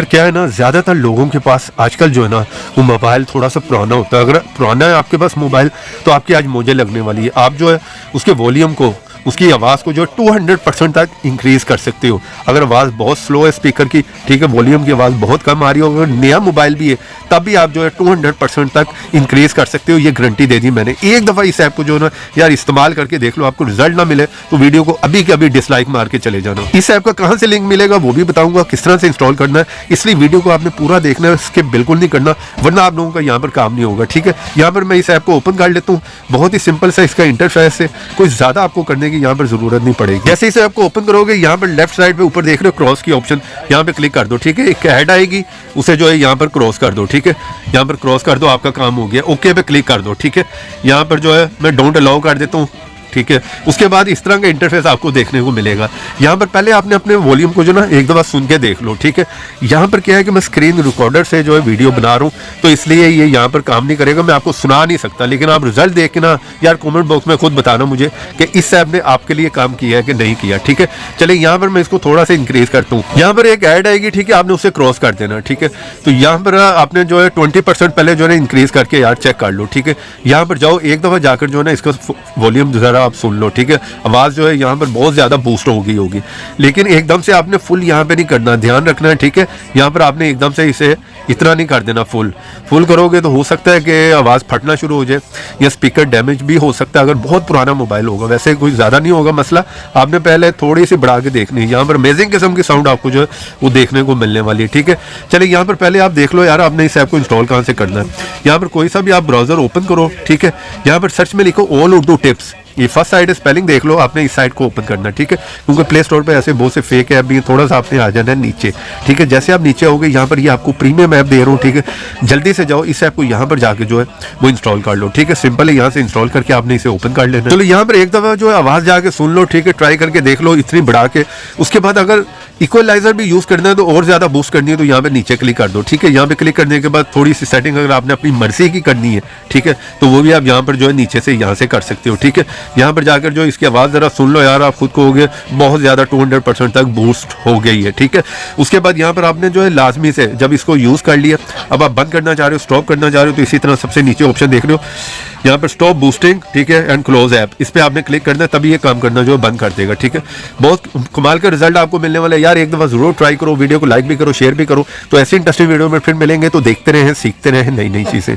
यार क्या है ना, ज़्यादातर लोगों के पास आजकल जो है ना वो मोबाइल थोड़ा सा पुराना होता है। अगर पुराना है आपके पास मोबाइल तो आपकी आज मौजें लगने वाली है। आप जो है उसके वॉल्यूम को, उसकी आवाज़ को जो 200% तक इंक्रीज़ कर सकते हो। अगर आवाज़ बहुत स्लो है स्पीकर की, ठीक है, वॉल्यूम की आवाज़ बहुत कम आ रही हो, अगर नया मोबाइल भी है तब भी आप जो है 200% तक इंक्रीज़ कर सकते हो। ये गारंटी दे दी मैंने। एक दफ़ा इस ऐप को जो है ना यार इस्तेमाल करके देख लो, आपको रिजल्ट ना मिले तो वीडियो को अभी के अभी डिसलाइक मार के चले जाना। इस ऐप का कहाँ से लिंक मिलेगा वो भी बताऊंगा, किस तरह से इंस्टॉल करना है, इसलिए वीडियो को आपने पूरा देखना है, स्किप बिल्कुल नहीं करना, वरना आप लोगों का यहाँ पर काम नहीं होगा। ठीक है, यहाँ पर मैं इस ऐप को ओपन कर लेता हूँ। बहुत ही सिंपल सा इसका इंटरफेस है, कोई ज़्यादा आपको करने की यहाँ पर ज़रूरत नहीं पड़ेगी। जैसे इसे आपको ओपन करोगे, यहाँ पर लेफ्ट साइड पे ऊपर देख रहे हो क्रॉस की ऑप्शन, यहाँ पे क्लिक कर दो। ठीक है, एक ऐड आएगी, उसे जो है यहाँ पर क्रॉस कर दो। ठीक है, यहाँ पर क्रॉस कर दो, आपका काम हो गया। ओके पे क्लिक कर दो। ठीक है, यहाँ पर जो है मैं डोंट अलाउ कर देता हूँ। ठीक है, उसके बाद इस तरह का इंटरफेस आपको देखने को मिलेगा। यहाँ पर पहले आपने अपने वॉल्यूम को जो ना एक दफ़ा सुन के देख लो। ठीक है, यहाँ पर क्या है कि मैं स्क्रीन रिकॉर्डर से जो है वीडियो बना रहा हूँ तो इसलिए ये यहाँ पर काम नहीं करेगा, मैं आपको सुना नहीं सकता। लेकिन आप रिजल्ट देख के ना यार कमेंट बॉक्स में खुद बताना मुझे कि इस ऐप ने आपके लिए काम किया है कि नहीं किया। ठीक है, चलिए यहाँ पर मैं इसको थोड़ा सा इंक्रीज करता हूँ। यहाँ पर एक ऐड आएगी, ठीक है, आपने उसे क्रॉस कर देना। ठीक है, तो यहाँ पर आपने जो है 20% पहले जो है इंक्रीज करके यार चेक कर लो। ठीक है, यहाँ पर जाओ, एक दफ़ा जाकर जो है ना इसका वॉल्यूम ज़रा आप सुन लो। ठीक है, आवाज़ जो है यहाँ पर बहुत ज़्यादा बूस्ट हो गई होगी, लेकिन एकदम से आपने फुल यहाँ पे नहीं करना, ध्यान रखना है। ठीक है, यहाँ पर आपने एकदम से इसे इतना नहीं कर देना। फुल करोगे तो हो सकता है कि आवाज़ फटना शुरू हो जाए या स्पीकर डैमेज भी हो सकता है, अगर बहुत पुराना मोबाइल होगा। वैसे कोई ज़्यादा नहीं होगा मसला, आपने पहले थोड़ी सी बढ़ा के देखनी है। यहाँ पर अमेजिंग किस्म की साउंड आपको जो है वो देखने को मिलने वाली है। ठीक है, चलिए यहाँ पर पहले आप देख लो यार आपने इस ऐप को इंस्टॉल कहाँ से करना है। यहाँ पर कोई सा भी आप ब्राउज़र ओपन करो। ठीक है, यहाँ पर सर्च में लिखो ऑल उर्दू टिप्स। ये फर्स्ट साइड स्पेलिंग देख लो, आपने इस साइड को ओपन करना है। ठीक है, क्योंकि प्ले स्टोर पे ऐसे बहुत से फेक ऐप भी, थोड़ा सा आपने आ जाना है नीचे। ठीक है, जैसे आप नीचे आओगे यहाँ पर ये आपको प्रीमियम ऐप दे रहा हूँ। ठीक है, जल्दी से जाओ, इस ऐप को यहाँ पर जाके जो है वो इंस्टॉल कर लो। ठीक है, सिंपल है, यहाँ से इंस्टॉल करके आपने इसे ओपन कर लेना। चलो यहाँ पर एक दफ़ा जो है आवाज़ जाके सुन लो। ठीक है, ट्राई करके देख लो इतनी बढ़ा के। उसके बाद अगर इक्वलाइजर भी यूज़ करना है तो और ज़्यादा बूस्ट करनी है तो यहाँ पे नीचे क्लिक कर दो। ठीक है, यहाँ पे क्लिक करने के बाद थोड़ी सी सेटिंग अगर आपने अपनी मर्जी की करनी है, ठीक है, तो वो भी आप यहाँ पर जो है नीचे से यहाँ से कर सकते हो। ठीक है, यहाँ पर जाकर जो इसकी आवाज़ ज़रा सुन लो यार, आप खुद को हो गए बहुत ज़्यादा 200% तक बूस्ट हो गई है। ठीक है, उसके बाद यहाँ पर आपने जो है लाजमी से जब इसको यूज़ कर लिया, अब आप बंद करना चाह रहे हो, स्टॉप करना चाह रहे हो, तो इसी तरह सबसे नीचे ऑप्शन देख रहे हो यहाँ पर स्टॉप बूस्टिंग, ठीक है, एंड क्लोज ऐप, इस पर आपने क्लिक करना है, तभी ये काम करना जो है बंद कर देगा। ठीक है, बहुत कमाल का रिजल्ट आपको मिलने वाला है यार, एक दफ़ा जरूर ट्राई करो, वीडियो को लाइक भी करो, शेयर भी करो। तो ऐसे इंटरेस्टिंग वीडियो में फिर मिलेंगे, तो देखते रहें, सीखते रहें नई नई चीज़ें।